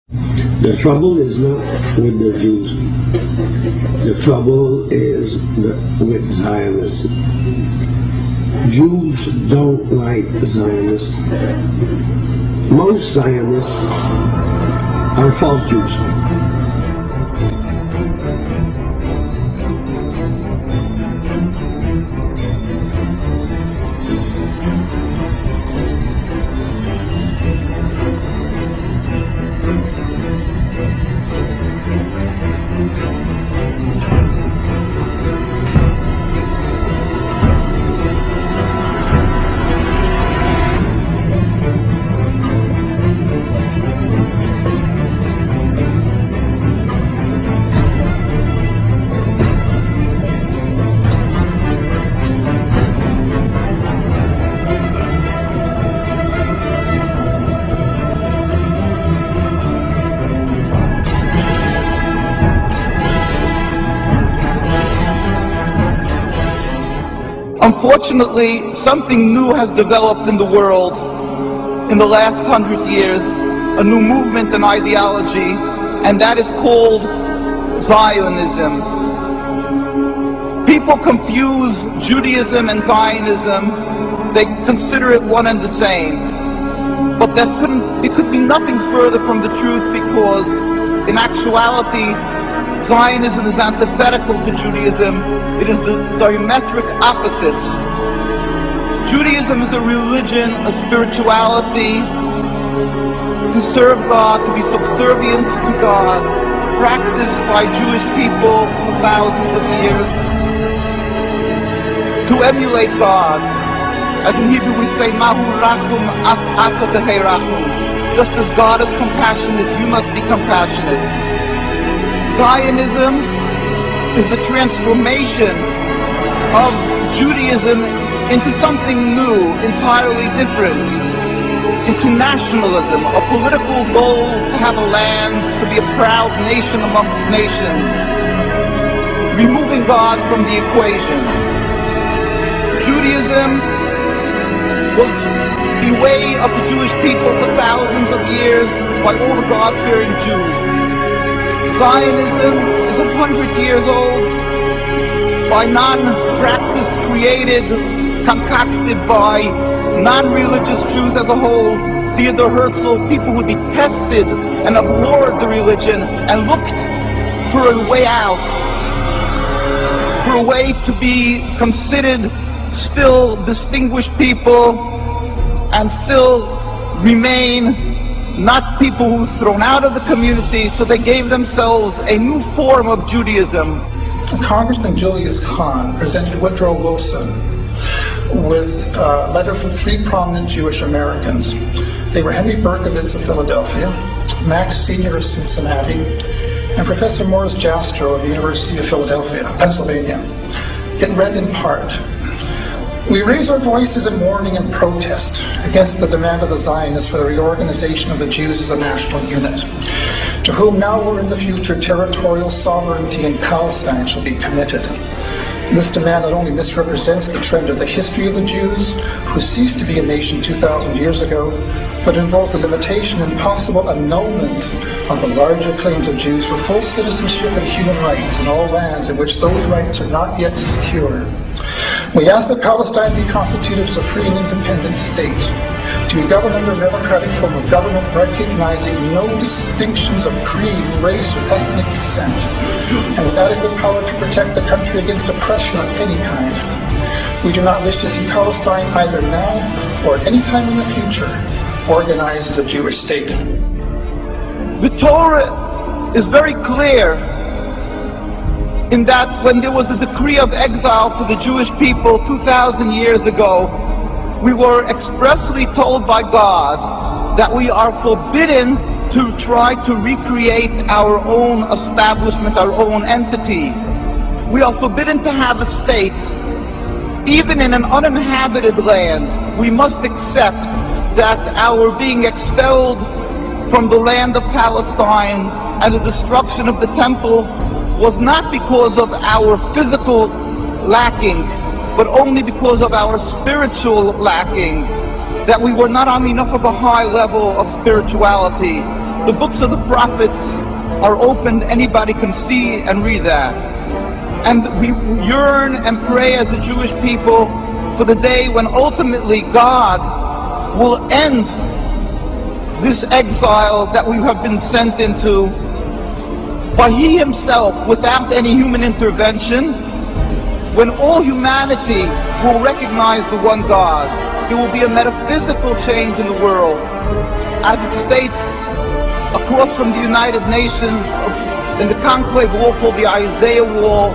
The trouble is not with the Jews. The trouble is with Zionists. Jews don't like Zionists. Most Zionists are false Jews. Unfortunately, something new has developed in the world in the last 100 years, a new movement and ideology, and that is called Zionism. People confuse Judaism and Zionism. They consider it one and the same. But it could be nothing further from the truth, because in actuality, Zionism is antithetical to Judaism. It is the diametric opposite. Judaism is a religion, a spirituality, to serve God, to be subservient to God, practiced by Jewish people for thousands of years, to emulate God. As in Hebrew we say, Mahu rachum af ata tehei rachum. Just as God is compassionate, you must be compassionate. Zionism is the transformation of Judaism into something new, entirely different, into nationalism, a political goal to have a land, to be a proud nation amongst nations, removing God from the equation. Judaism was the way of the Jewish people for thousands of years by all the God-fearing Jews. Zionism is 100 years old, by non-practice created, concocted by non-religious Jews as a whole. Theodor Herzl, people who detested and abhorred the religion and looked for a way out, for a way to be considered still distinguished people and still remain not people who were thrown out of the community, so they gave themselves a new form of Judaism. Congressman Julius Kahn presented Woodrow Wilson with a letter from three prominent Jewish Americans. They were Henry Berkowitz of Philadelphia, Max Senior of Cincinnati, and Professor Morris Jastrow of the University of Philadelphia, Pennsylvania. It read in part, "We raise our voices in mourning and protest against the demand of the Zionists for the reorganization of the Jews as a national unit, to whom now or in the future territorial sovereignty in Palestine shall be committed. This demand not only misrepresents the trend of the history of the Jews, who ceased to be a nation 2,000 years ago, but involves the limitation and possible annulment of the larger claims of Jews for full citizenship and human rights in all lands in which those rights are not yet secure. We ask that Palestine be constituted as a free and independent state, to be governed under a democratic form of government recognizing no distinctions of creed, race, or ethnic descent, and with adequate power to protect the country against oppression of any kind. We do not wish to see Palestine either now or at any time in the future organized as a Jewish state." The Torah is very clear in that when there was a decree of exile for the Jewish people 2,000 years ago, we were expressly told by God that we are forbidden to try to recreate our own establishment, our own entity. We are forbidden to have a state. Even in an uninhabited land, we must accept that our being expelled from the land of Palestine and the destruction of the temple was not because of our physical lacking, but only because of our spiritual lacking, that we were not on enough of a high level of spirituality. The books of the prophets are open, anybody can see and read that. And we yearn and pray as a Jewish people for the day when ultimately God will end this exile that we have been sent into by He Himself, without any human intervention, when all humanity will recognize the one God. There will be a metaphysical change in the world. As it states across from the United Nations in the conclave wall called the Isaiah Wall,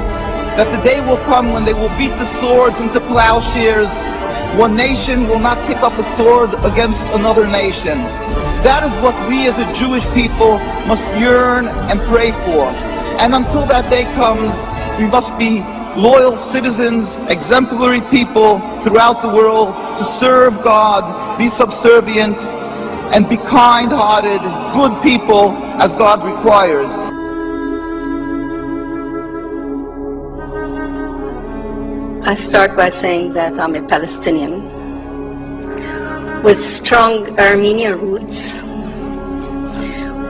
that the day will come when they will beat the swords into plowshares. One nation will not pick up a sword against another nation. That is what we as a Jewish people must yearn and pray for. And until that day comes, we must be loyal citizens, exemplary people throughout the world to serve God, be subservient, and be kind-hearted, good people as God requires. I start by saying that I'm a Palestinian with strong Armenian roots,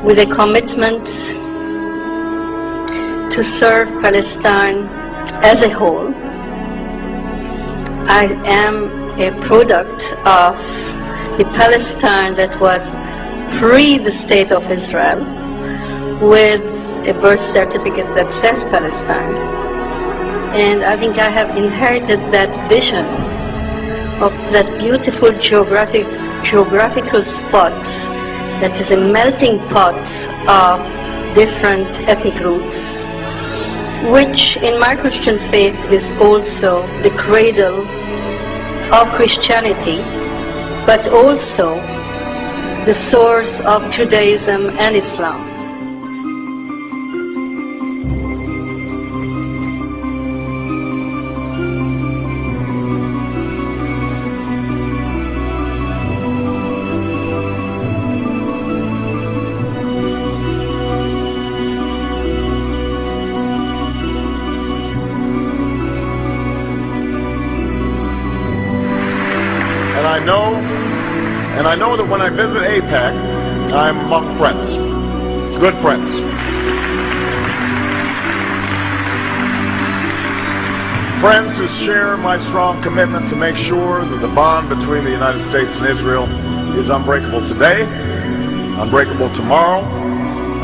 with a commitment to serve Palestine as a whole. I am a product of a Palestine that was pre the State of Israel, with a birth certificate that says Palestine. And I think I have inherited that vision of that beautiful geographical spot that is a melting pot of different ethnic groups, which in my Christian faith is also the cradle of Christianity, but also the source of Judaism and Islam. And I know that when I visit AIPAC, I'm among friends, good friends. Friends who share my strong commitment to make sure that the bond between the United States and Israel is unbreakable today, unbreakable tomorrow,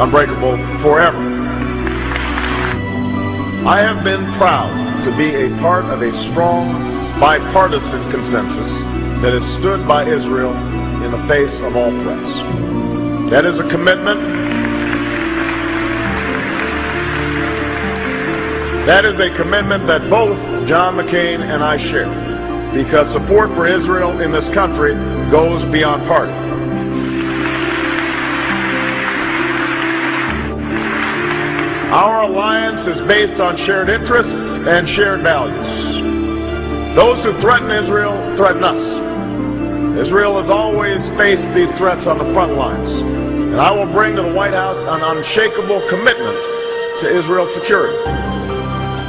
unbreakable forever. I have been proud to be a part of a strong bipartisan consensus that has stood by Israel in the face of all threats. That is a commitment. That is a commitment that both John McCain and I share, because support for Israel in this country goes beyond party. Our alliance is based on shared interests and shared values. Those who threaten Israel threaten us. Israel has always faced these threats on the front lines, and I will bring to the White House an unshakable commitment to Israel's security.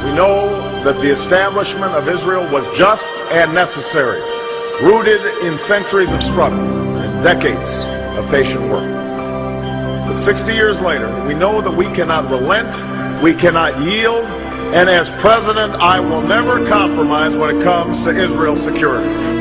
We know that the establishment of Israel was just and necessary, rooted in centuries of struggle and decades of patient work. But 60 years later, we know that we cannot relent, we cannot yield, and as president, I will never compromise when it comes to Israel's security.